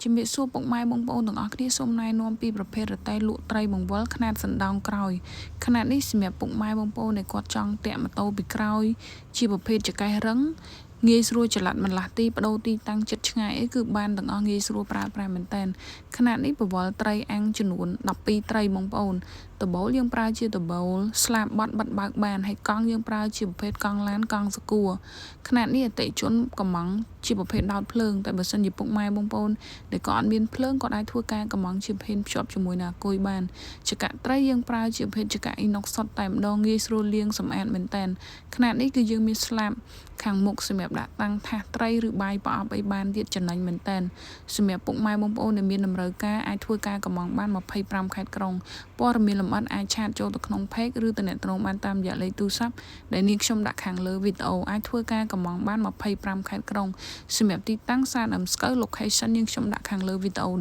ជំរាបសួរពុកម៉ែបងប្អូនទាំងអស់គ្នាសូមណែនាំពីប្រភេទរទេះលក់ត្រីបង្វិលខ្នាតសណ្ដោងក្រោយខ្នាតនេះសម្រាប់ពុកម៉ែបងប្អូនដែលគាត់ចង់តាក់ម៉ូតូពីក្រោយជាប្រភេទចកេះរឹងងាយស្រួលចល័តមិនឡាស់ទីបដូរទីតាំងចិត្តឆ្ងាយអីគឺបានទាំងអស់ងាយស្រួលប្រើប្រាស់មែនតើខ្នាតនេះបង្វិលត្រីអាំងចំនួន12ត្រីបងប្អូនដបូលយើងប្រើជាដបូលស្លាបបត់បិទបើកបានហើយកង់យើងប្រើជាប្រភេទកង់ឡានកង់សកួរខ្នាតនេះអតិជនកំងជាប្រភេទដោតភ្លើងតែបើសិនជាពុកម៉ែបងប្អូនដែលក៏អត់មានភ្លើងក៏អាចធ្វើការកំងជាប្រភេទភ្ជាប់ជាមួយនឹងអាគុយបានចកត្រីយើងប្រើជាប្រភេទចកអ៊ីណុកសុតតែម្ដងងាយស្រួលលាងសម្អាតមែនតើខ្នាតនេះគឺយើងមានស្លាបខាងមុខសម្រាប់ដាក់តាំងថាសត្រីឬបាយប្រអប់អីបានទៀតចំណេញមែនតើសម្រាប់ពុកម៉ែបងប្អូនដែលមានតម្រូវការអាចធ្វើការកំងបាន25ខេត្តក្រុងព័ត៌មានលម្អិតអាចឆាតចូលទៅក្នុង page ឬទំនាក់ទំនងបានតាមរយៈលេខទូរស័ព្ទដែលនាងខ្ញុំដាក់ខាងលើវីដេអូអាចធ្វើការកំងបាន25ខេត្តក្រុងសម្រាប់ទីតាំងសានអឹមស្កូវ location នាងខ្ញុំដាក់ខាងលើវីដេអូ